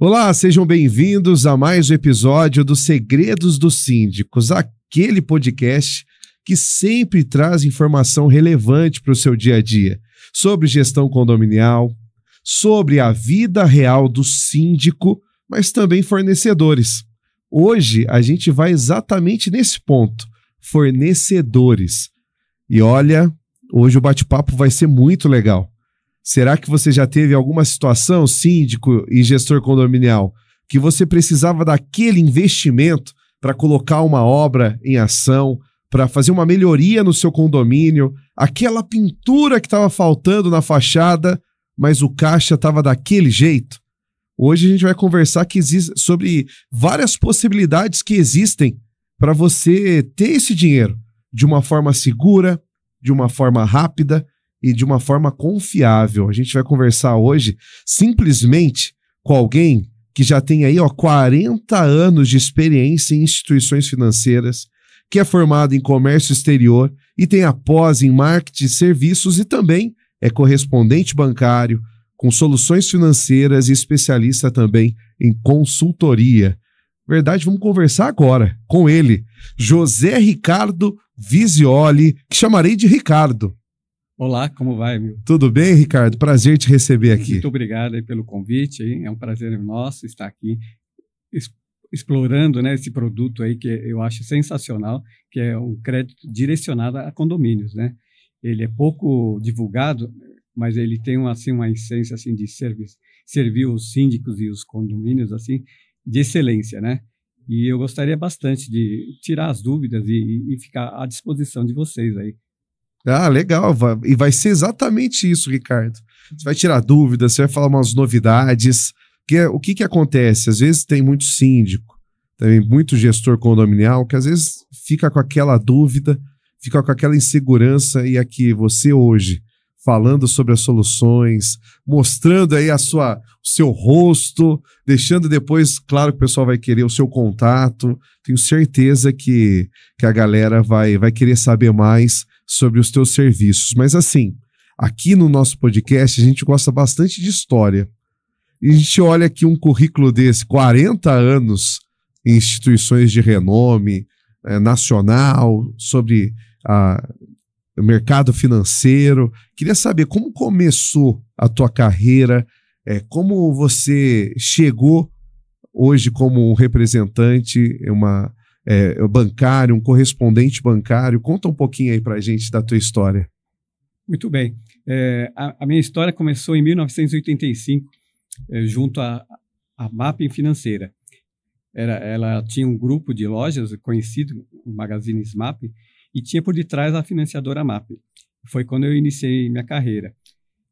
Olá, sejam bem-vindos a mais um episódio dos Segredos dos Síndicos, aquele podcast que sempre traz informação relevante para o seu dia a dia, sobre gestão condominial, sobre a vida real do síndico, mas também fornecedores. Hoje a gente vai exatamente nesse ponto, fornecedores. E olha, hoje o bate-papo vai ser muito legal. Será que você já teve alguma situação, síndico e gestor condominial, que você precisava daquele investimento para colocar uma obra em ação, para fazer uma melhoria no seu condomínio, aquela pintura que estava faltando na fachada, mas o caixa estava daquele jeito? Hoje a gente vai conversar sobre várias possibilidades que existem para você ter esse dinheiro de uma forma segura, de uma forma rápida e de uma forma confiável. A gente vai conversar hoje simplesmente com alguém que já tem aí 40 anos de experiência em instituições financeiras, que é formado em comércio exterior e tem a pós em marketing de serviços e também é correspondente bancário, com soluções financeiras e especialista também em consultoria. Verdade, vamos conversar agora com ele, José Ricardo Visioli, que chamarei de Ricardo. Olá, como vai, meu? Tudo bem, Ricardo? Prazer te receber aqui. Muito obrigado aí pelo convite. Hein? É um prazer nosso estar aqui explorando, né, esse produto aí que eu acho sensacional, que é um crédito direcionado a condomínios, né? Ele é pouco divulgado, mas ele tem uma essência assim, de servir os síndicos e os condomínios assim, de excelência, né? E eu gostaria bastante de tirar as dúvidas e ficar à disposição de vocês aí. Ah, legal. E vai ser exatamente isso, Ricardo. Você vai tirar dúvidas, você vai falar umas novidades. O que acontece? Às vezes tem muito síndico, também muito gestor condominial, que às vezes fica com aquela dúvida, fica com aquela insegurança, e aqui você hoje, falando sobre as soluções, mostrando aí o seu rosto, deixando depois, claro que o pessoal vai querer o seu contato. Tenho certeza que a galera vai querer saber mais sobre os teus serviços. Mas assim, aqui no nosso podcast a gente gosta bastante de história. E a gente olha aqui um currículo desse, 40 anos em instituições de renome nacional, sobre o mercado financeiro. Queria saber como começou a tua carreira, como você chegou hoje como um representante, bancário, um correspondente bancário. Conta um pouquinho aí pra gente da tua história. Muito bem. A minha história começou em 1985, junto à Mapim Financeira. Ela tinha um grupo de lojas conhecido, o Magazines Mapim, e tinha por detrás a financiadora Mapim. Foi quando eu iniciei minha carreira.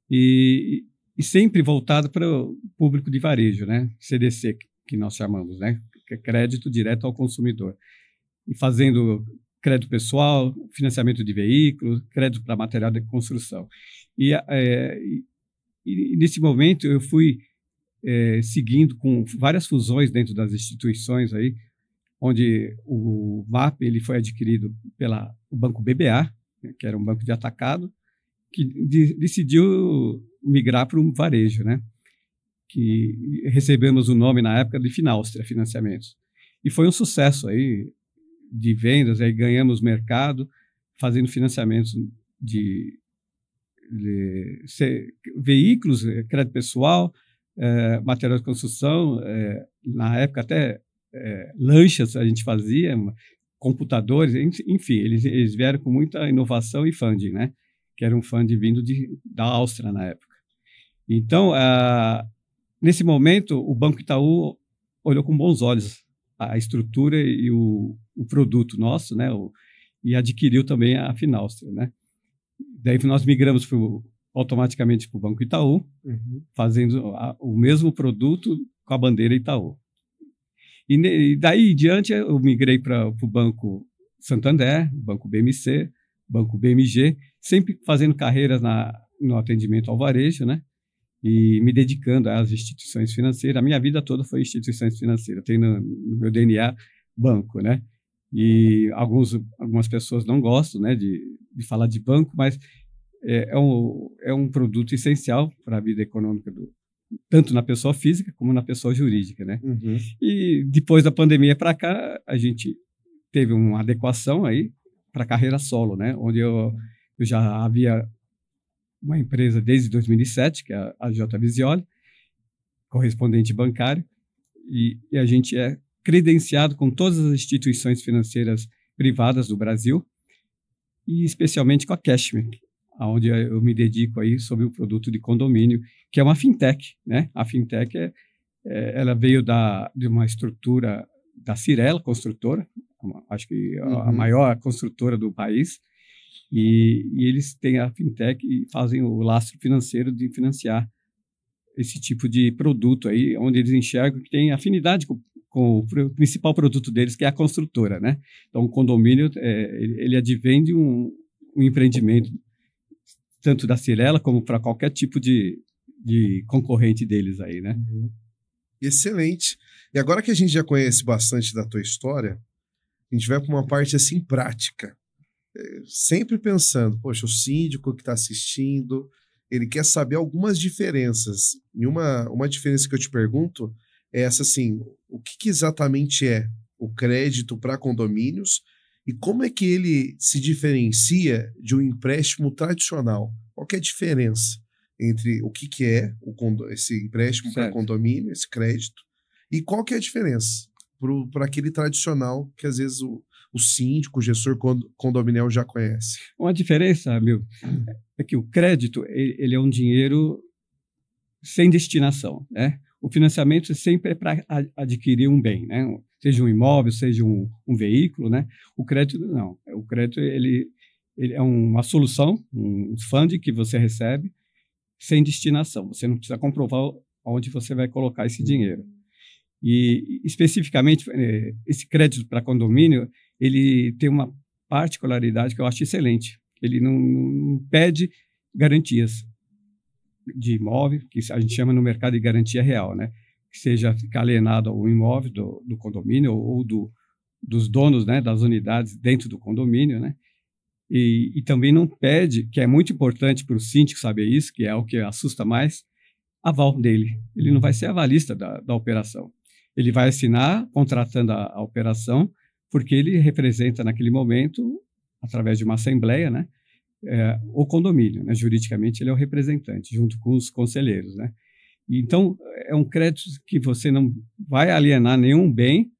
E sempre voltado para o público de varejo, né? CDC, que nós chamamos, né? Que é crédito direto ao consumidor. E fazendo crédito pessoal, financiamento de veículos, crédito para material de construção. E nesse momento eu fui seguindo com várias fusões dentro das instituições aí, onde o MAP ele foi adquirido pelo Banco BBA, né, que era um banco de atacado, que decidiu migrar para um varejo, né? Que recebemos o nome na época de Finaustria Financiamentos. E foi um sucesso aí de vendas, aí ganhamos mercado fazendo financiamentos de veículos, crédito pessoal, material de construção, na época até lanchas a gente fazia, computadores, enfim, eles vieram com muita inovação e funding, né? Que era um funding vindo da Áustria na época. Então, nesse momento, o Banco Itaú olhou com bons olhos a estrutura e o produto nosso, né? E adquiriu também a Finaustria, né? Daí nós migramos automaticamente para o Banco Itaú, fazendo o mesmo produto com a bandeira Itaú. E daí em diante eu migrei para o Banco Santander, Banco BMC, Banco BMG, sempre fazendo carreiras no atendimento ao varejo, né? E me dedicando às instituições financeiras. A minha vida toda foi instituições financeiras. Tem no meu DNA banco, né? E algumas pessoas não gostam, né, de falar de banco, mas é um produto essencial para a vida econômica tanto na pessoa física como na pessoa jurídica, né? Uhum. E depois da pandemia para cá, a gente teve uma adequação aí para a carreira solo, né? Onde eu já havia uma empresa desde 2007, que é a J. Visioli, correspondente bancário, e a gente é credenciado com todas as instituições financeiras privadas do Brasil, e especialmente com a Cashme, onde eu me dedico aí sobre o produto de condomínio, que é uma fintech, né? A fintech ela veio de uma estrutura da Cyrela Construtora, acho que a maior construtora do país, e eles têm a fintech e fazem o lastro financeiro de financiar esse tipo de produto aí, onde eles enxergam que tem afinidade com o principal produto deles, que é a construtora, né? Então, o condomínio, ele advém de um empreendimento, tanto da Cyrela como para qualquer tipo de concorrente deles aí, né? Excelente. E agora que a gente já conhece bastante da tua história, a gente vai para uma parte assim prática. Sempre pensando, poxa, o síndico que está assistindo, ele quer saber algumas diferenças. E uma diferença que eu te pergunto é essa assim, o que exatamente é o crédito para condomínios e como é que ele se diferencia de um empréstimo tradicional? Qual que é a diferença entre o que é esse empréstimo para condomínio, esse crédito, e qual que é a diferença para aquele tradicional que às vezes o síndico, o gestor condominial já conhece? Uma diferença, é que o crédito ele é um dinheiro sem destinação, né? O financiamento sempre é para adquirir um bem, né? Seja um imóvel, seja um veículo, né? O crédito não. O crédito ele é uma solução, um fundo que você recebe sem destinação. Você não precisa comprovar onde você vai colocar esse dinheiro. E especificamente esse crédito para condomínio, ele tem uma particularidade que eu acho excelente. Ele não pede garantias de imóvel, que a gente chama no mercado de garantia real, né? Que seja ficar alienado ao imóvel do condomínio ou dos donos, né, das unidades dentro do condomínio, né? E também não pede, que é muito importante para o síndico saber isso, que é o que assusta mais, aval dele. Ele não vai ser avalista da operação. Ele vai assinar contratando a operação, porque ele representa naquele momento, através de uma assembleia, né, o condomínio, né? Juridicamente ele é o representante, junto com os conselheiros, né? Então, é um crédito que você não vai alienar nenhum bem,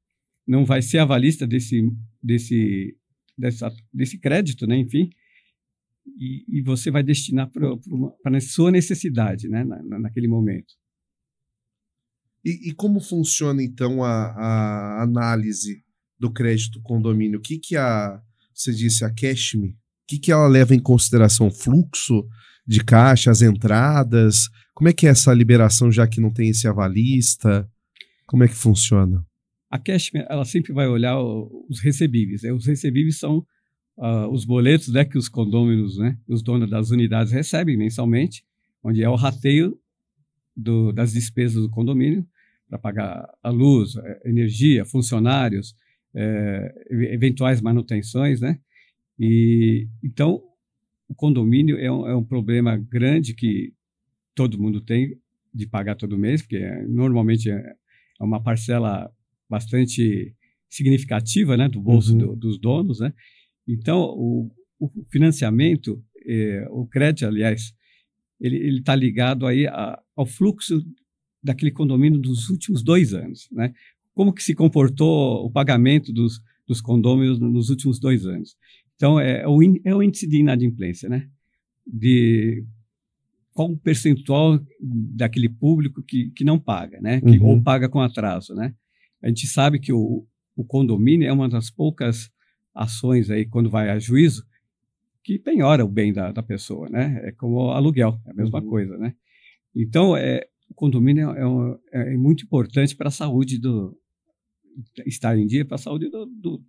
não vai ser avalista desse crédito, né? Enfim, e você vai destinar para a sua necessidade, né? Naquele momento. E como funciona, então, a análise do crédito condomínio? O que você disse, a Cashme, o que ela leva em consideração? Fluxo de caixa, as entradas? Como é que é essa liberação, já que não tem esse avalista? Como é que funciona? A Cashme, ela sempre vai olhar os recebíveis. Os recebíveis são os boletos, né, que os condôminos, né, os donos das unidades recebem mensalmente, onde é o rateio das despesas do condomínio para pagar a luz, energia, funcionários, eventuais manutenções, né? E então o condomínio é um problema grande que todo mundo tem de pagar todo mês, porque normalmente é uma parcela bastante significativa, né, do bolso dos donos, né? Então o financiamento, o crédito, aliás, ele está ligado aí ao fluxo daquele condomínio dos últimos 2 anos, né? Como que se comportou o pagamento dos condôminos nos últimos 2 anos? Então, é o índice de inadimplência, né? De qual o percentual daquele público que não paga, né? Ou paga com atraso, né? A gente sabe que o condomínio é uma das poucas ações aí, quando vai a juízo, que penhora o bem da pessoa, né? É como aluguel, é a mesma coisa, né? Então, o condomínio é muito importante para a saúde estar em dia, para a saúde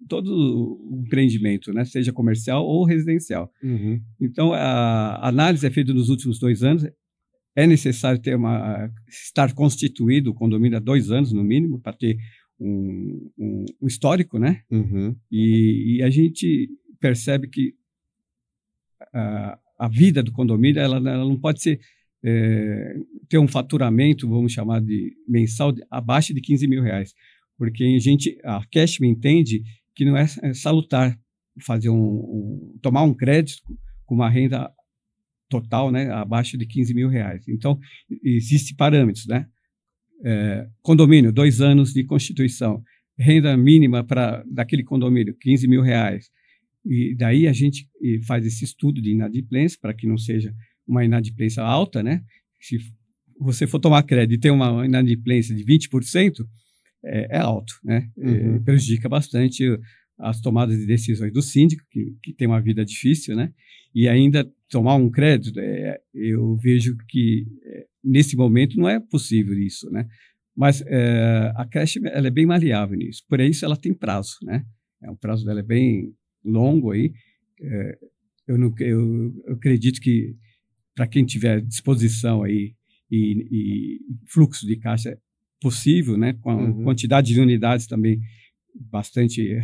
todo o empreendimento, né? Seja comercial ou residencial. Então, a análise é feita nos últimos 2 anos. É necessário estar constituído o condomínio há 2 anos, no mínimo, para ter um histórico, né? E a gente percebe que a vida do condomínio ela não pode ser ter um faturamento, vamos chamar de mensal, abaixo de R$15 mil. Porque a Cashme entende que não é salutar fazer tomar um crédito com uma renda total, né, abaixo de R$15 mil. Então, existem parâmetros, né? Condomínio, 2 anos de constituição, renda mínima daquele condomínio, R$15 mil. E daí a gente faz esse estudo de inadimplência, para que não seja uma inadimplência alta, né? Se você for tomar crédito e ter uma inadimplência de 20%, é alto, né? Prejudica bastante as tomadas de decisões do síndico, que tem uma vida difícil, né? E ainda tomar um crédito, eu vejo que nesse momento não é possível isso, né? Mas a creche, ela é bem maleável nisso. Por isso ela tem prazo, né? O prazo dela é bem longo aí. Eu acredito que para quem tiver disposição aí e fluxo de caixa possível, né? Com a quantidade de unidades também bastante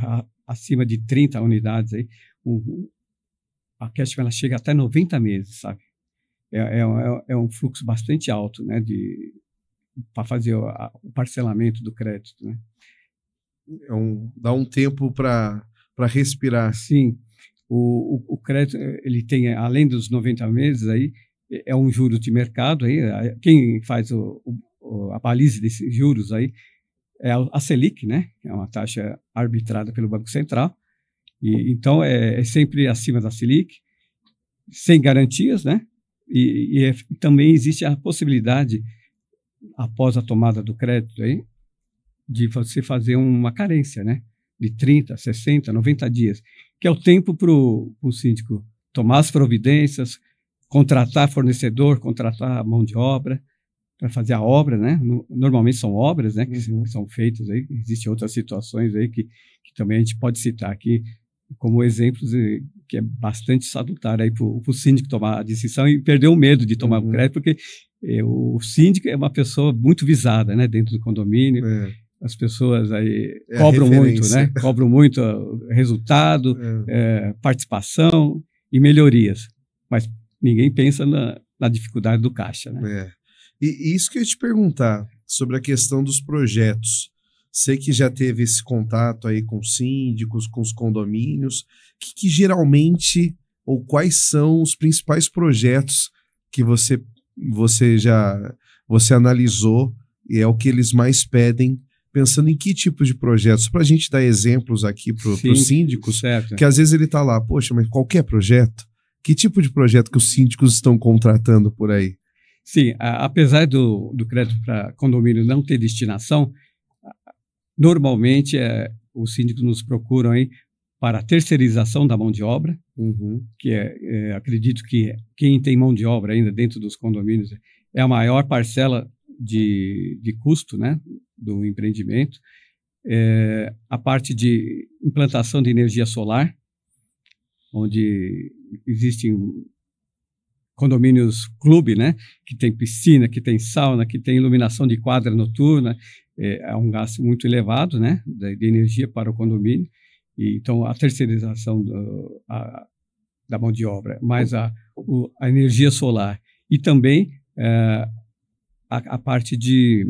acima de 30 unidades aí, a Cashme ela chega até 90 meses, sabe? É um fluxo bastante alto, né? Para fazer o parcelamento do crédito, né? Dá um tempo para respirar. Sim. O crédito, ele tem, além dos 90 meses aí, é um juro de mercado aí. Quem faz a baliza desses juros aí é a Selic, né? É uma taxa arbitrada pelo Banco Central. E então é sempre acima da Selic, sem garantias, né? E também existe a possibilidade, após a tomada do crédito aí, de você fazer uma carência, né? De 30, 60, 90 dias, que é o tempo para o síndico tomar as providências, contratar fornecedor, contratar mão de obra, para fazer a obra, né? Normalmente são obras, né? Que são feitas aí. Existem outras situações aí que também a gente pode citar aqui como exemplos, que é bastante salutar aí para o síndico tomar a decisão e perder o medo de tomar o crédito, porque o síndico é uma pessoa muito visada, né? Dentro do condomínio. As pessoas aí cobram muito, né? Cobram muito resultado, participação e melhorias. Mas ninguém pensa na dificuldade do caixa, né? E isso que eu ia te perguntar sobre a questão dos projetos. Sei que já teve esse contato aí com síndicos, com os condomínios. Que geralmente, ou quais são os principais projetos que você analisou e é o que eles mais pedem, pensando em que tipo de projetos? Para a gente dar exemplos aqui para os síndicos, certo. Que às vezes ele está lá, poxa, mas qualquer projeto? Que tipo de projeto que os síndicos estão contratando por aí? Sim, apesar do crédito para condomínio não ter destinação, normalmente os síndicos nos procuram aí para a terceirização da mão de obra, que acredito que quem tem mão de obra ainda dentro dos condomínios é a maior parcela de custo, né, do empreendimento. A parte de implantação de energia solar, onde existem condomínios clube, né, que tem piscina, que tem sauna, que tem iluminação de quadra noturna. É um gasto muito elevado, né, de energia para o condomínio. Então, a terceirização da mão de obra, mais a energia solar. E também a parte de...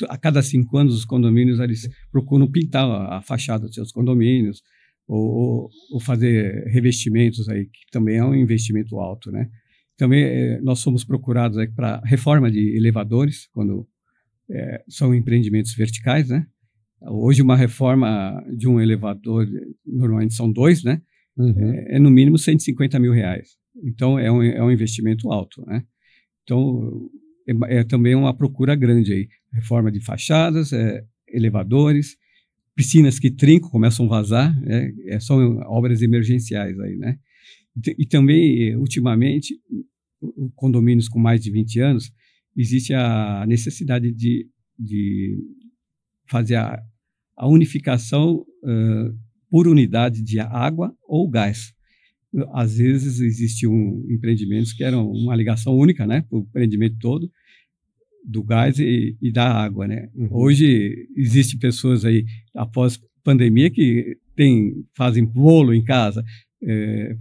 a cada 5 anos, os condomínios eles procuram pintar a fachada dos seus condomínios ou fazer revestimentos, aí, que também é um investimento alto, né? Também nós somos procurados para reforma de elevadores, quando são empreendimentos verticais, né? Hoje, uma reforma de um elevador, normalmente são 2, né? É no mínimo R$150 mil. Então, é um investimento alto, né? Então, é também uma procura grande aí. Reforma de fachadas, elevadores, piscinas que trincam, começam a vazar, são obras emergenciais aí, né? E também, ultimamente, condomínios com mais de 20 anos, existe a necessidade de fazer a unificação por unidade de água ou gás. Às vezes existiam empreendimentos que eram uma ligação única, né, para o empreendimento todo, do gás e da água, né? Hoje existem pessoas aí, após pandemia, que fazem bolo em casa,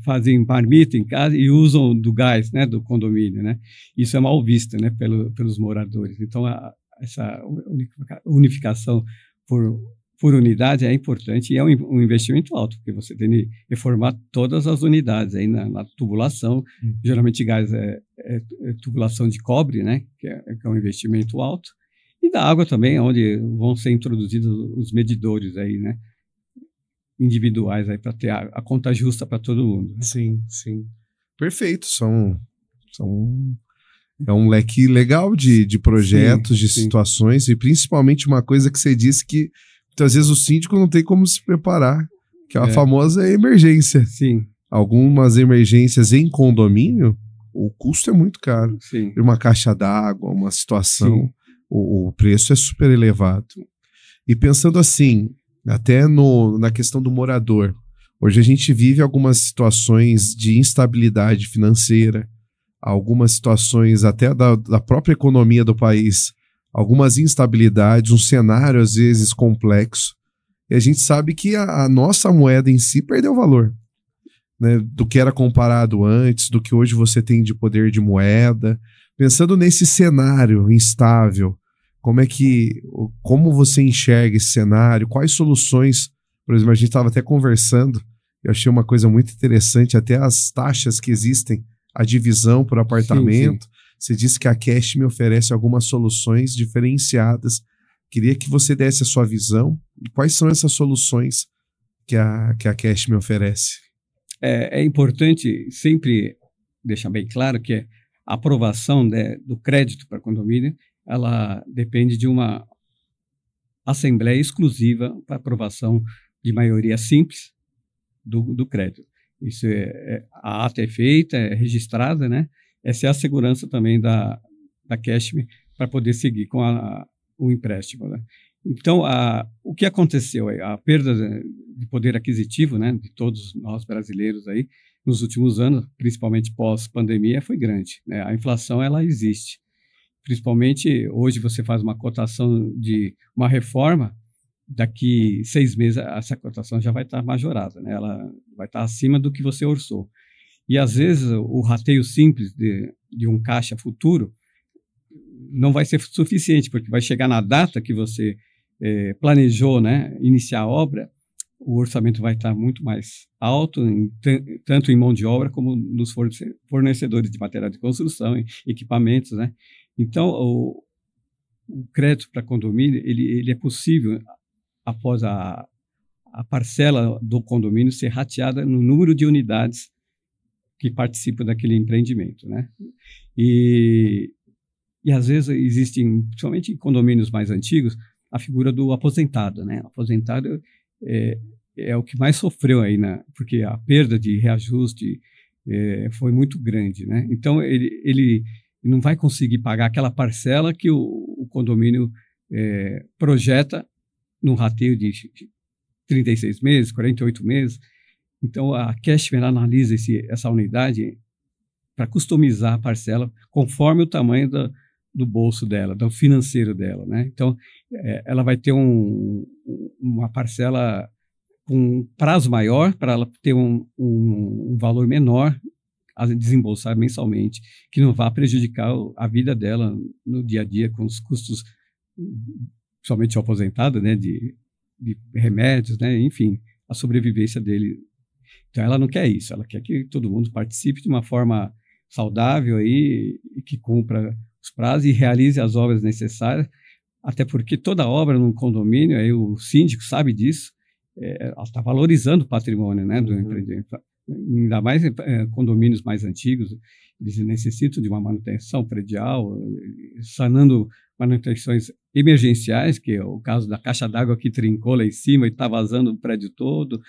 fazem marmita em casa e usam do gás, né, do condomínio, né? Isso é mal visto, né, pelos moradores. Então, essa unificação por unidade é importante e é um investimento alto, porque você tem que reformar todas as unidades aí na tubulação. Geralmente gás é tubulação de cobre, né, que é um investimento alto. E da água também, onde vão ser introduzidos os medidores aí, né, individuais aí para ter a conta justa para todo mundo. Né? Sim, sim. Perfeito. É um leque legal de projetos, sim, de situações, sim. E principalmente uma coisa que você disse que muitas vezes o síndico não tem como se preparar, que é a famosa emergência. Sim. Algumas emergências em condomínio, o custo é muito caro. Sim. Uma caixa d'água, uma situação, o preço é super elevado. E pensando assim, até na questão do morador, hoje a gente vive algumas situações de instabilidade financeira, algumas situações até da própria economia do país, algumas instabilidades, um cenário às vezes complexo, e a gente sabe que a nossa moeda em si perdeu valor, né, do que era comparado antes, do que hoje você tem de poder de moeda. Pensando nesse cenário instável, como você enxerga esse cenário, quais soluções, por exemplo, a gente estava até conversando, eu achei uma coisa muito interessante, até as taxas que existem, a divisão por apartamento. Sim. Você disse que a Cash me oferece algumas soluções diferenciadas. Queria que você desse a sua visão. Quais são essas soluções que a Cash me oferece? É importante sempre deixar bem claro que a aprovação do crédito para condomínio, ela depende de uma assembleia exclusiva para aprovação de maioria simples do crédito. Isso a ata é feita, é registrada, né? Essa é a segurança também da Cashme para poder seguir com o empréstimo, né? Então, o que aconteceu aí? A perda de poder aquisitivo, né, de todos nós brasileiros aí, nos últimos anos, principalmente pós-pandemia, foi grande, né? A inflação, ela existe. Principalmente, hoje você faz uma cotação de uma reforma, daqui 6 meses essa cotação já vai estar majorada, né? Ela vai estar acima do que você orçou. E às vezes o rateio simples de um caixa futuro não vai ser suficiente, porque vai chegar na data que você planejou, né, iniciar a obra, o orçamento vai estar muito mais alto, tanto em mão de obra como nos fornecedores de material de construção, equipamentos, né? Então, o crédito para condomínio, ele é possível após a parcela do condomínio ser rateada no número de unidades que participam daquele empreendimento, né? E às vezes existem, principalmente em condomínios mais antigos, a figura do aposentado, né? O aposentado é o que mais sofreu aí, porque a perda de reajuste foi muito grande, né? Então, ele não vai conseguir pagar aquela parcela que o condomínio projeta num rateio de 36 meses, 48 meses. Então, a Cashme analisa essa unidade para customizar a parcela conforme o tamanho do bolso dela, do financeiro dela, né? Então, ela vai ter uma parcela com um prazo maior para ela ter um valor menor a desembolsar mensalmente, que não vá prejudicar a vida dela no dia a dia com os custos, somente o aposentado, né, de remédios, né, enfim, a sobrevivência dele. Então, ela não quer isso, ela quer que todo mundo participe de uma forma saudável aí, e que cumpra os prazos e realize as obras necessárias, até porque toda obra num condomínio, aí o síndico sabe disso, ela está valorizando o patrimônio, né, do empreendimento. Ainda mais condomínios mais antigos, eles necessitam de uma manutenção predial, sanando manutenções emergenciais, que é o caso da caixa d'água que trincou lá em cima e está vazando o prédio todo,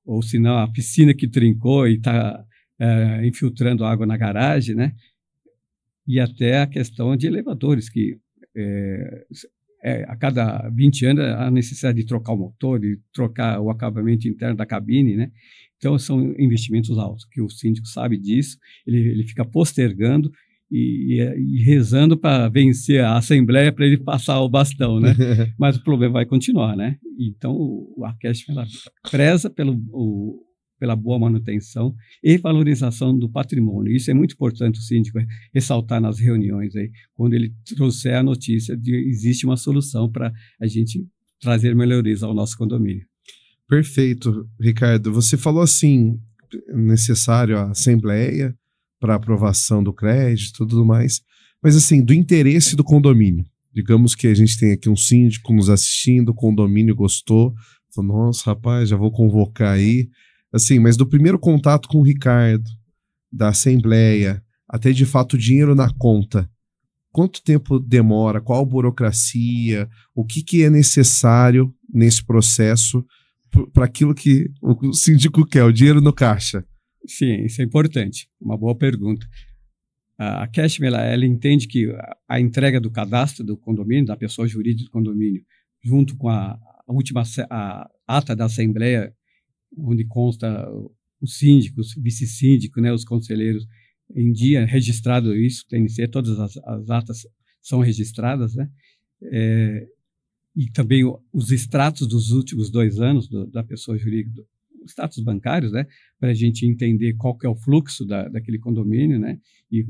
ou se não, a piscina que trincou e está infiltrando água na garagem, né? E até a questão de elevadores, que a cada 20 anos a necessidade de trocar o motor, de trocar o acabamento interno da cabine, né? Então, são investimentos altos, que o síndico sabe disso, ele fica postergando e rezando para vencer a Assembleia para ele passar o bastão, né? Mas o problema vai continuar, né? Então, a Cashme, ela preza pela boa manutenção e valorização do patrimônio. Isso é muito importante o síndico ressaltar nas reuniões, aí, quando ele trouxer a notícia de que existe uma solução para a gente trazer melhorias ao nosso condomínio. Perfeito, Ricardo. Você falou assim, necessário a assembleia para aprovação do crédito e tudo mais, mas assim, do interesse do condomínio. Digamos que a gente tem aqui um síndico nos assistindo, o condomínio gostou, falou, nossa, rapaz, já vou convocar aí. Assim, mas do primeiro contato com o Ricardo, da assembleia, até de fato o dinheiro na conta, quanto tempo demora, qual burocracia, o que é necessário nesse processo para aquilo que o síndico quer, o dinheiro no caixa? Sim, isso é importante, uma boa pergunta. A Cashme, ela entende que a entrega do cadastro do condomínio, da pessoa jurídica do condomínio, junto com a última ata da assembleia, onde consta os síndicos, vice-síndico, né, os conselheiros, em dia, registrado isso, TNC, todas as atas são registradas, né, e também os extratos dos últimos 2 anos da pessoa jurídica, status bancários, né, para a gente entender qual que é o fluxo daquele condomínio, né, e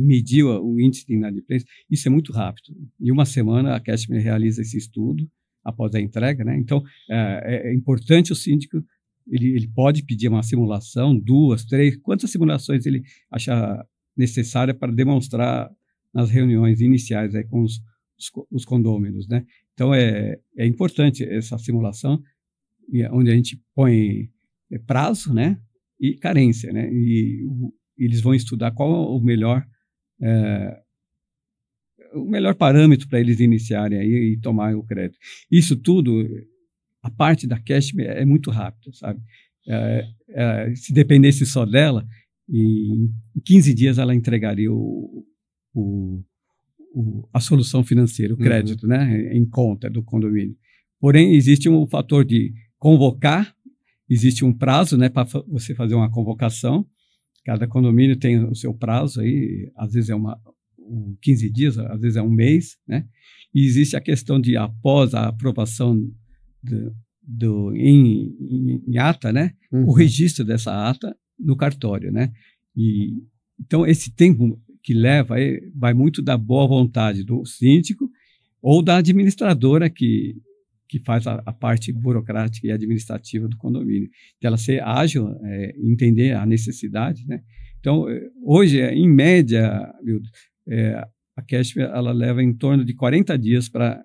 medir o índice de inadimplência. Isso é muito rápido. Em uma semana, a Cashme realiza esse estudo após a entrega, né. Então, é importante o síndico, ele pode pedir uma simulação, 2, 3, quantas simulações ele achar necessária para demonstrar nas reuniões iniciais aí com os condôminos, né. Então, é importante essa simulação, onde a gente põe prazo, né, e carência, né, e eles vão estudar qual é o melhor parâmetro para eles iniciarem aí e tomar o crédito. Isso tudo, a parte da Cashme é muito rápida, sabe? Se dependesse só dela, em 15 dias ela entregaria a solução financeira, o crédito, né, em conta do condomínio. Porém, existe um fator de convocar, existe um prazo, né, para você fazer uma convocação. Cada condomínio tem o seu prazo aí, às vezes é 15 dias, às vezes é 1 mês, né? E existe a questão de, após a aprovação em ata, né, o registro dessa ata no cartório, né? E então esse tempo que leva vai muito da boa vontade do síndico ou da administradora que faz a parte burocrática e administrativa do condomínio, de ela ser ágil, entender a necessidade, né? Então, hoje, em média, a Cashme, ela leva em torno de 40 dias para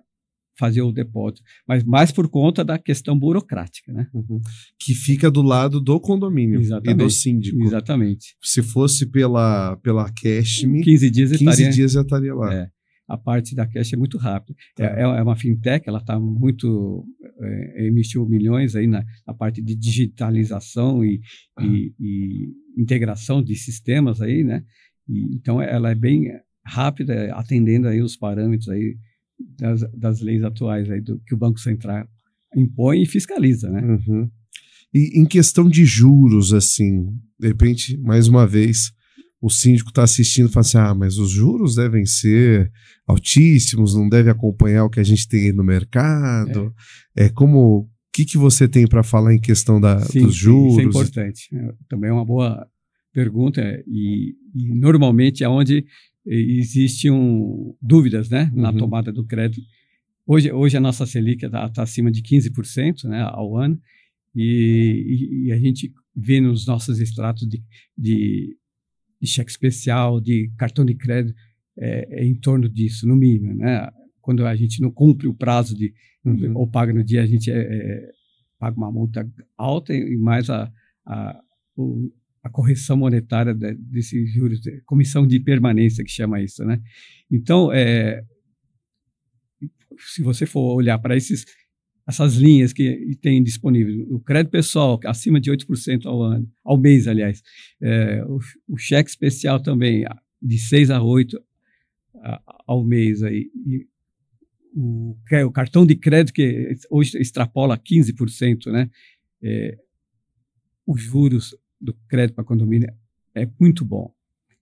fazer o depósito, mas mais por conta da questão burocrática, né? Que fica do lado do condomínio. Exatamente. E do síndico. Exatamente. Se fosse pela Cashme, 15 dias já estaria lá. A parte da Cash é muito rápida. É uma fintech, ela está muito... emitiu milhões aí na parte de digitalização e integração de sistemas aí, né? Então, ela é bem rápida, atendendo aí os parâmetros aí das leis atuais aí que o Banco Central impõe e fiscaliza, né? E em questão de juros, assim, de repente, mais uma vez, o síndico está assistindo e fala assim, mas os juros devem ser altíssimos, não deve acompanhar o que a gente tem aí no mercado. O que você tem para falar em questão dos juros? Isso é importante. Também é uma boa pergunta e normalmente é onde existem dúvidas, né, na tomada do crédito. Hoje a nossa Selic está acima de 15%, né, ao ano, e a gente vê nos nossos extratos de cheque especial, de cartão de crédito, em torno disso, no mínimo, né? Quando a gente não cumpre o prazo ou paga no dia, a gente paga uma multa alta e mais a correção monetária desses juros, comissão de permanência que chama isso, né? Então, se você for olhar para essas linhas que tem disponível, o crédito pessoal acima de 8% ao mês, aliás, o cheque especial também de 6 a 8 ao mês aí, e o cartão de crédito que hoje extrapola 15%, né? Os juros do crédito para condomínio é muito bom.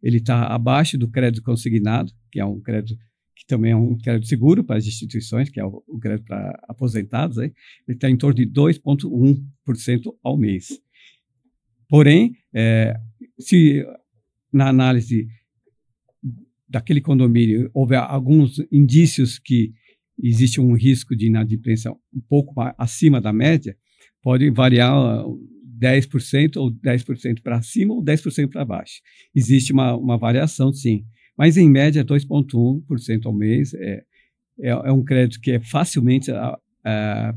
Ele está abaixo do crédito consignado, que é um crédito que também é um crédito seguro para as instituições, que é o crédito para aposentados, aí. Ele está em torno de 2,1% ao mês. Porém, se na análise daquele condomínio houver alguns indícios que existe um risco de inadimplência um pouco acima da média, pode variar 10% ou 10% para cima ou 10% para baixo. Existe uma variação, sim. Mas, em média, 2,1% ao mês é um crédito que é facilmente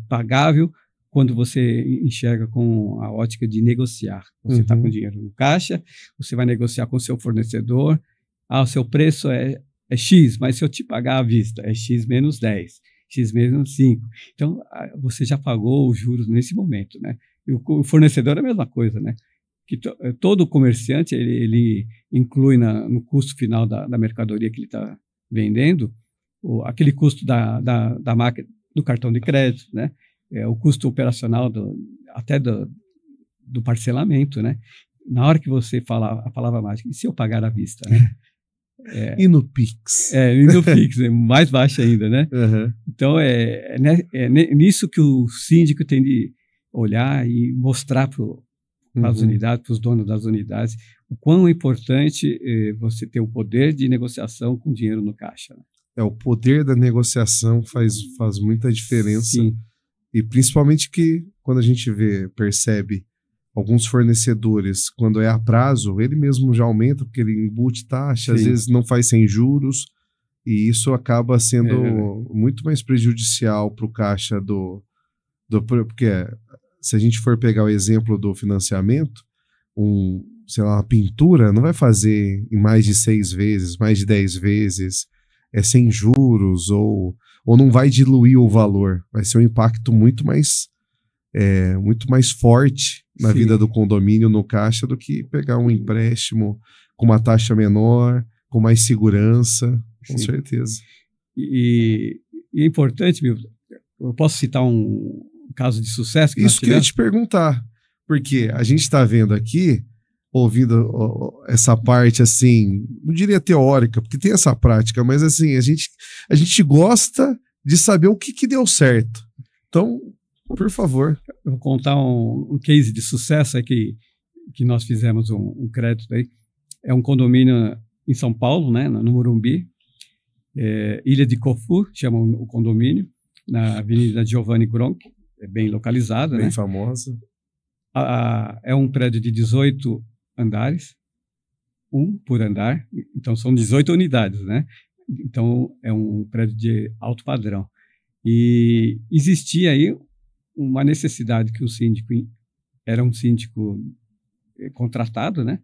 pagável quando você enxerga com a ótica de negociar. Você está com dinheiro no caixa, você vai negociar com o seu fornecedor, o seu preço é X, mas se eu te pagar à vista, é X menos 10, X menos 5. Então, você já pagou os juros nesse momento, né? E o fornecedor é a mesma coisa, né? Que todo comerciante, ele inclui no custo final da mercadoria que ele está vendendo, aquele custo da máquina, do cartão de crédito, né? O custo operacional até do parcelamento, né? Na hora que você fala a palavra mágica, e se eu pagar à vista, né? E no Pix? E no Pix, mais baixo ainda, né? Uhum. Então, nisso que o síndico tem de olhar e mostrar para as unidades, para os donos das unidades, o quão importante você ter o poder de negociação com dinheiro no caixa. Né? O poder da negociação faz muita diferença. Sim. E principalmente que quando a gente percebe alguns fornecedores, quando é a prazo, ele mesmo já aumenta, porque ele embute taxa, às vezes não faz sem juros, e isso acaba sendo muito mais prejudicial para o caixa porque se a gente for pegar o exemplo do financiamento, sei lá, uma pintura não vai fazer em mais de 6 vezes, mais de 10 vezes, sem juros, ou não vai diluir o valor, vai ser um impacto muito mais forte na vida do condomínio, no caixa, do que pegar um empréstimo com uma taxa menor, com mais segurança, com certeza. E é importante, Milton, eu posso citar um caso de sucesso? Isso que eu ia te perguntar, porque a gente está vendo aqui, ouvindo essa parte assim, não diria teórica, porque tem essa prática, mas assim, a gente gosta de saber o que deu certo. Então, por favor. Eu vou contar um case de sucesso aí que nós fizemos um crédito aí. É um condomínio em São Paulo, né, no Morumbi, Ilha de Cofu, chama o condomínio, na Avenida Giovanni Gronk, é bem localizada, bem né? famosa. É um prédio de 18 andares, um por andar, então são 18 unidades, né? Então é um prédio de alto padrão. E existia aí uma necessidade que o síndico era um síndico contratado, né?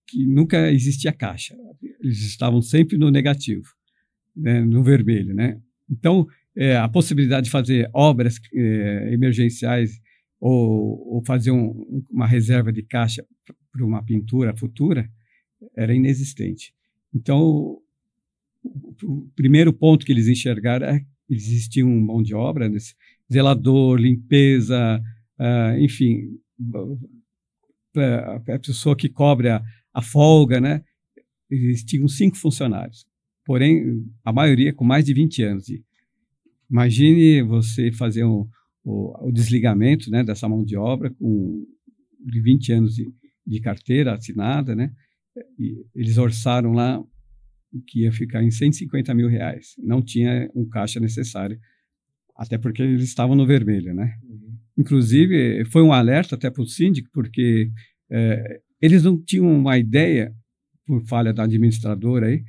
Que nunca existia caixa. Eles estavam sempre no negativo, né? No vermelho, né? Então, a possibilidade de fazer obras emergenciais ou fazer uma reserva de caixa para uma pintura futura era inexistente. Então, o primeiro ponto que eles enxergaram é que existia mão de obra, zelador, limpeza, enfim, a pessoa que cobre a folga, né? Existiam 5 funcionários, porém, a maioria com mais de 20 anos. Imagine você fazer o desligamento, né, dessa mão de obra de 20 anos de carteira assinada, né? E eles orçaram lá que ia ficar em R$150 mil. Não tinha um caixa necessário, até porque eles estavam no vermelho, né? Inclusive, foi um alerta até para o síndico, porque eles não tinham uma ideia, por falha da administradora aí,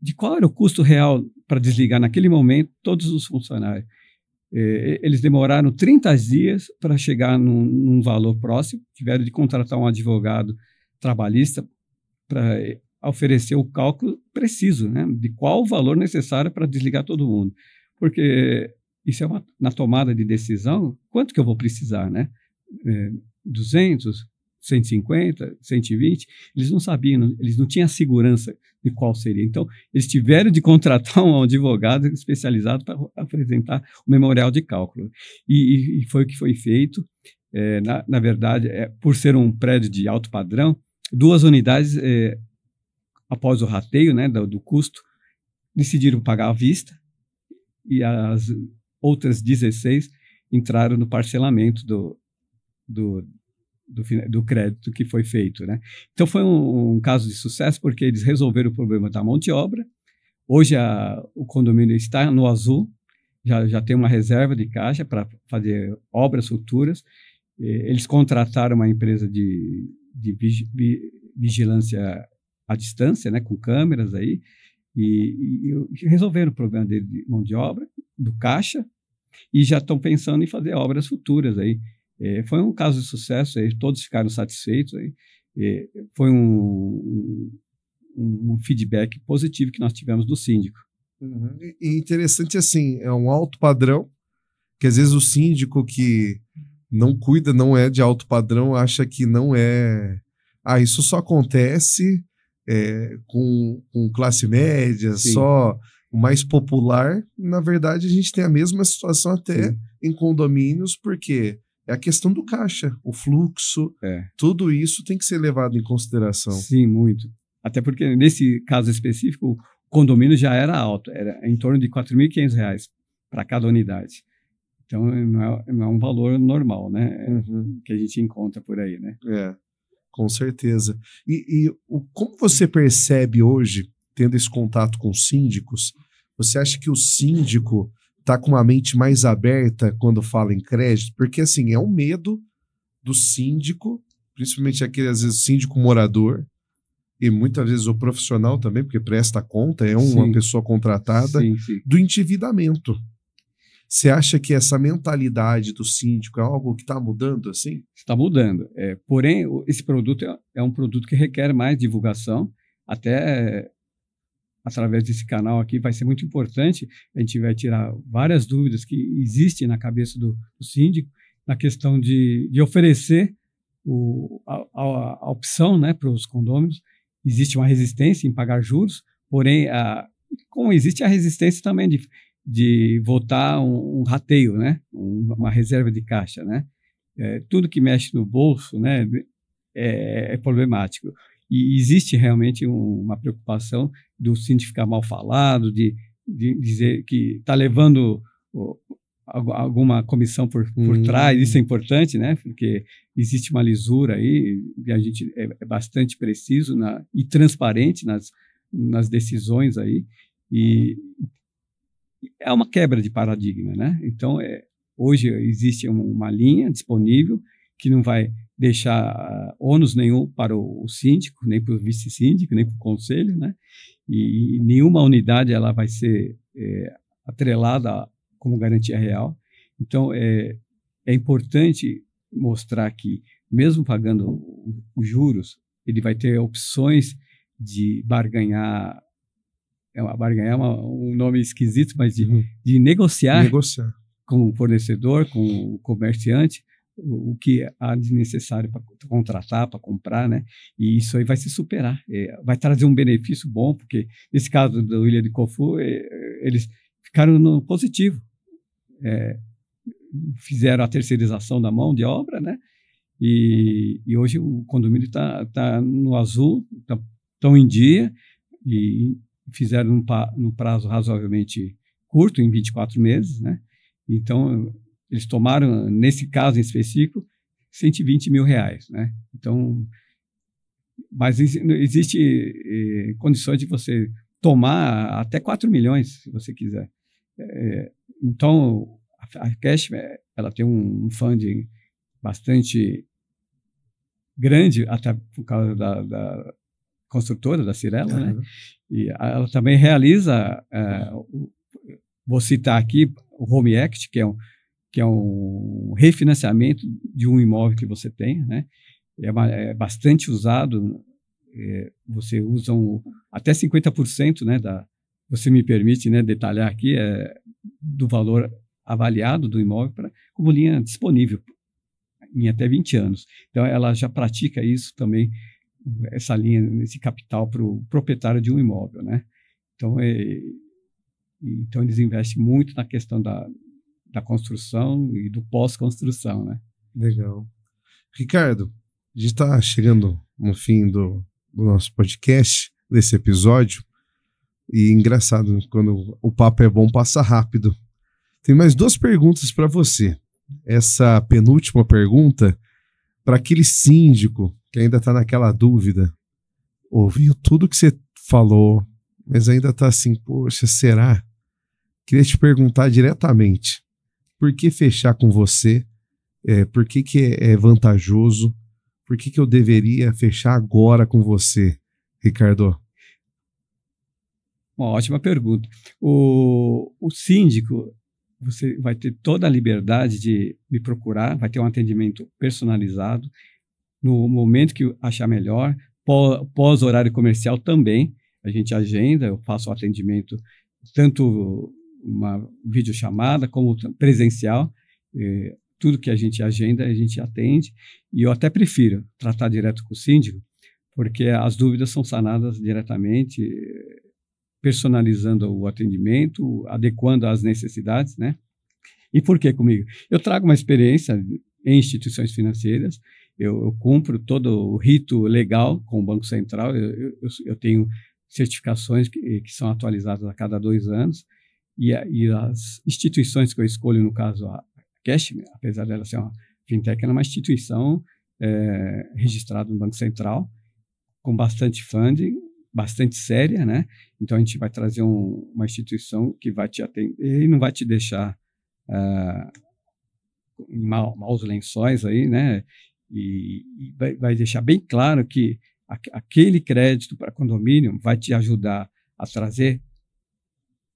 de qual era o custo real para desligar naquele momento todos os funcionários. Eles demoraram 30 dias para chegar num valor próximo, tiveram de contratar um advogado trabalhista para oferecer o cálculo preciso, né, de qual o valor necessário para desligar todo mundo. Porque isso na tomada de decisão, quanto que eu vou precisar, né? 200, 150, 120, eles não sabiam, eles não tinham a segurança de qual seria. Então, eles tiveram de contratar um advogado especializado para apresentar o memorial de cálculo. E foi o que foi feito. Na verdade, por ser um prédio de alto padrão, 2 unidades, após o rateio, né, do custo, decidiram pagar à vista, e as outras 16 entraram no parcelamento do crédito que foi feito, né? Então foi um caso de sucesso porque eles resolveram o problema da mão de obra. Hoje o condomínio está no azul, já tem uma reserva de caixa para fazer obras futuras. Eles contrataram uma empresa de vigilância à distância, né, com câmeras aí, e resolveram o problema de mão de obra, do caixa, e já estão pensando em fazer obras futuras aí. Foi um caso de sucesso, aí, todos ficaram satisfeitos. Aí. Foi um feedback positivo que nós tivemos do síndico. Uhum. E interessante assim, é um alto padrão, que às vezes o síndico que não cuida, não é de alto padrão, acha que não é... isso só acontece com classe média, Sim. Só o mais popular. Na verdade, a gente tem a mesma situação até Sim. em condomínios, porque é a questão do caixa, o fluxo, tudo isso tem que ser levado em consideração. Sim, muito. Até porque, nesse caso específico, o condomínio já era alto, era em torno de R$ 4.500 para cada unidade. Então, não é um valor normal, né? Que a gente encontra por aí, né? Com certeza. Como você percebe hoje, tendo esse contato com síndicos, você acha que o síndico está com uma mente mais aberta quando fala em crédito? Porque, assim, é um medo do síndico, principalmente aquele, às vezes, síndico morador, e muitas vezes o profissional também, porque presta conta, é uma Sim. pessoa contratada, Sim. do endividamento. Você acha que essa mentalidade do síndico é algo que está mudando assim? Está mudando. Porém, esse produto é um produto que requer mais divulgação. Até através desse canal aqui vai ser muito importante. A gente vai tirar várias dúvidas que existem na cabeça do síndico na questão de oferecer a opção, né, para os condôminos. Existe uma resistência em pagar juros, porém, como existe a resistência também de votar um rateio, né? Uma reserva de caixa, né? Tudo que mexe no bolso, né, é problemático. E existe realmente uma preocupação do síndico ficar mal falado, de dizer que está levando alguma comissão por trás. Isso é importante, né? Porque existe uma lisura aí, e a gente é bastante preciso e transparente nas decisões aí. E é uma quebra de paradigma, né? Então, hoje existe uma linha disponível que não vai deixar ônus nenhum para o síndico, nem para o vice-síndico, nem para o conselho, né? E nenhuma unidade ela vai ser atrelada como garantia real. Então, é importante mostrar que, mesmo pagando os juros, ele vai ter opções de barganhar. Barganhar é um nome esquisito, mas de negociar com o fornecedor, com o comerciante, o que há de necessário para contratar, para comprar, né? E isso aí vai se superar. Vai trazer um benefício bom, porque nesse caso do Ilha de Cofu, eles ficaram no positivo. Fizeram a terceirização da mão de obra, né? E hoje o condomínio está no azul, estão em dia, e fizeram num prazo razoavelmente curto, em 24 meses, né? Então, eles tomaram, nesse caso em específico, R$120 mil, né? Então, mas existe condições de você tomar até 4 milhões, se você quiser. Então, a Cash, ela tem um funding bastante grande, até por causa da construtora, da Cyrela, né? E ela também realiza, vou citar aqui, o Home Equity, que é um refinanciamento de um imóvel que você tem, né? É bastante usado, você usa até 50%, né, você me permite, né, detalhar aqui, do valor avaliado do imóvel como linha disponível em até 20 anos. Então, ela já pratica isso também, essa linha, esse capital para o proprietário de um imóvel, né? Então, eles investem muito na questão da construção e do pós-construção, né? Legal. Ricardo, a gente está chegando no fim do nosso podcast, desse episódio, e engraçado, quando o papo é bom, passa rápido. Tem mais 2 perguntas para você. Essa penúltima pergunta para aquele síndico que ainda está naquela dúvida, ouviu tudo que você falou, mas ainda está assim, poxa, será? Queria te perguntar diretamente, por que fechar com você? Por que é vantajoso? Por que eu deveria fechar agora com você, Ricardo? Uma ótima pergunta. O síndico, você vai ter toda a liberdade de me procurar, vai ter um atendimento personalizado no momento que achar melhor, pós-horário comercial também, a gente agenda, eu faço o atendimento, tanto uma videochamada como presencial, tudo que a gente agenda, a gente atende, e eu até prefiro tratar direto com o síndico, porque as dúvidas são sanadas diretamente, personalizando o atendimento, adequando às necessidades, né? E por que comigo? Eu trago uma experiência em instituições financeiras, eu cumpro todo o rito legal com o Banco Central, eu tenho certificações que são atualizadas a cada 2 anos, e as instituições que eu escolho, no caso a Cash, apesar dela ser uma fintech, ela é uma instituição registrada no Banco Central, com bastante funding, bastante séria, né? Então a gente vai trazer uma instituição que vai te atender e não vai te deixar em maus lençóis aí, né? E vai deixar bem claro que aquele crédito para condomínio vai te ajudar a trazer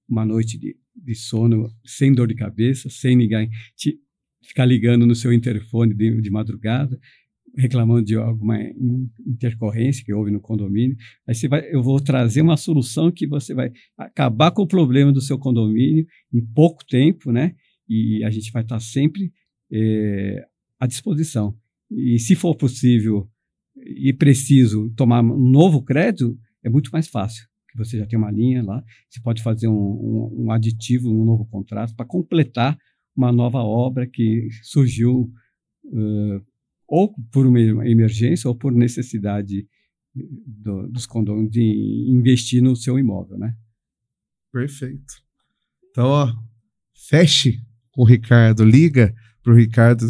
uma noite de sono sem dor de cabeça, sem ninguém ficar ligando no seu interfone de madrugada, reclamando de alguma intercorrência que houve no condomínio. Aí eu vou trazer uma solução que você vai acabar com o problema do seu condomínio em pouco tempo, né? E a gente vai estar sempre à disposição. E se for possível e preciso tomar um novo crédito, é muito mais fácil, que você já tem uma linha lá, você pode fazer um aditivo, um novo contrato para completar uma nova obra que surgiu ou por uma emergência ou por necessidade dos condôminos de investir no seu imóvel, né? Perfeito. Então, ó, feche com o Ricardo, liga para o Ricardo.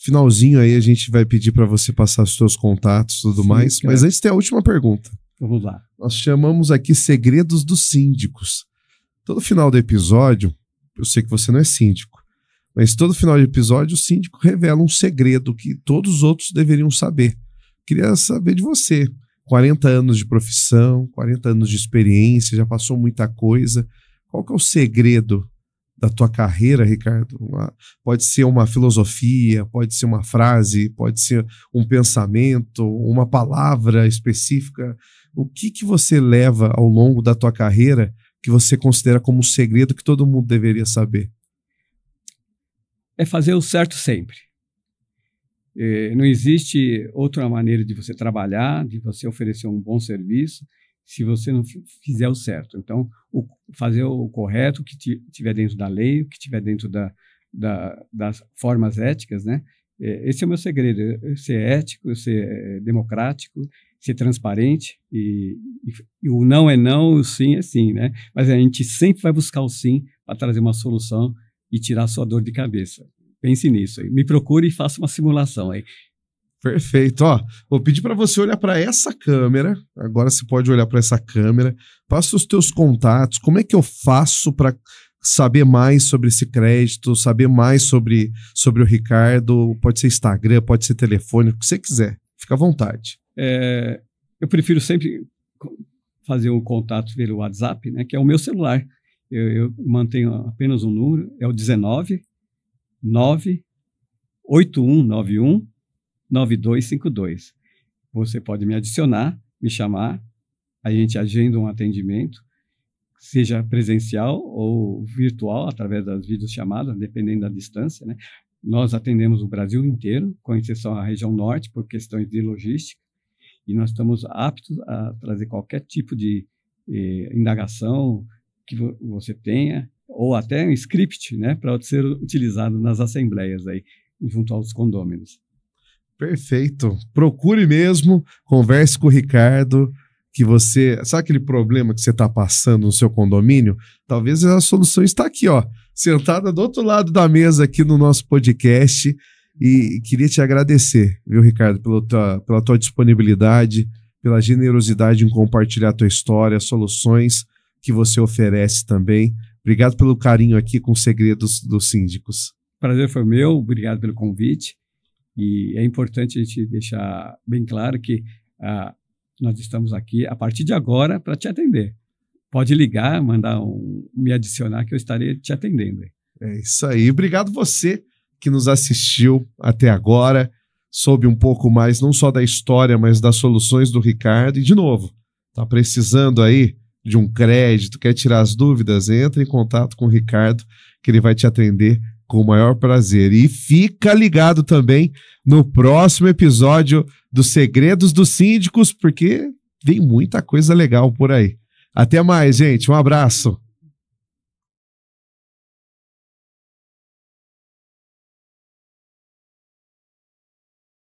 Finalzinho aí a gente vai pedir para você passar os seus contatos e tudo mais, mas antes tem a última pergunta. Vamos lá. Nós chamamos aqui Segredos dos Síndicos. Todo final do episódio, eu sei que você não é síndico, mas todo final de episódio o síndico revela um segredo que todos os outros deveriam saber. Queria saber de você. 40 anos de profissão, 40 anos de experiência, já passou muita coisa. Qual que é o segredo da tua carreira, Ricardo? Pode ser uma filosofia, pode ser uma frase, pode ser um pensamento, uma palavra específica. O que você leva ao longo da tua carreira que você considera como um segredo que todo mundo deveria saber? É fazer o certo sempre. Não existe outra maneira de você trabalhar, de você oferecer um bom serviço, se você não fizer o certo. Então, fazer o correto, o que estiver dentro da lei, o que estiver dentro das formas éticas, né? Esse é o meu segredo, ser ético, ser democrático, ser transparente, e o não é não, o sim é sim, né? Mas a gente sempre vai buscar o sim para trazer uma solução e tirar a sua dor de cabeça. Pense nisso aí. Me procure e faça uma simulação aí. Perfeito. Ó, vou pedir para você olhar para essa câmera. Agora você pode olhar para essa câmera. Passa os teus contatos. Como é que eu faço para saber mais sobre esse crédito, saber mais sobre o Ricardo? Pode ser Instagram, pode ser telefone, o que você quiser. Fica à vontade. Eu prefiro sempre fazer o contato pelo WhatsApp, né, que é o meu celular. Eu mantenho apenas um número, é o 19 98191 9252. Você pode me adicionar, me chamar, a gente agenda um atendimento, seja presencial ou virtual, através das videochamadas, dependendo da distância, né? Nós atendemos o Brasil inteiro, com exceção à região norte, por questões de logística, e nós estamos aptos a trazer qualquer tipo de indagação que você tenha, ou até um script, né, para ser utilizado nas assembleias aí, junto aos condôminos. Perfeito. Procure mesmo, converse com o Ricardo, que você... Sabe aquele problema que você está passando no seu condomínio? Talvez a solução está aqui, ó, sentada do outro lado da mesa aqui no nosso podcast. E queria te agradecer, viu, Ricardo, pela tua disponibilidade, pela generosidade em compartilhar a tua história, soluções que você oferece também. Obrigado pelo carinho aqui com os Segredos dos Síndicos. Prazer foi meu, obrigado pelo convite. E é importante a gente deixar bem claro que nós estamos aqui a partir de agora para te atender. Pode ligar, me adicionar que eu estarei te atendendo. É isso aí. Obrigado você que nos assistiu até agora, soube um pouco mais não só da história, mas das soluções do Ricardo. E, de novo, tá precisando aí de um crédito, quer tirar as dúvidas? Entre em contato com o Ricardo, que ele vai te atender com o maior prazer. E fica ligado também no próximo episódio dos Segredos dos Síndicos, porque vem muita coisa legal por aí. Até mais, gente. Um abraço.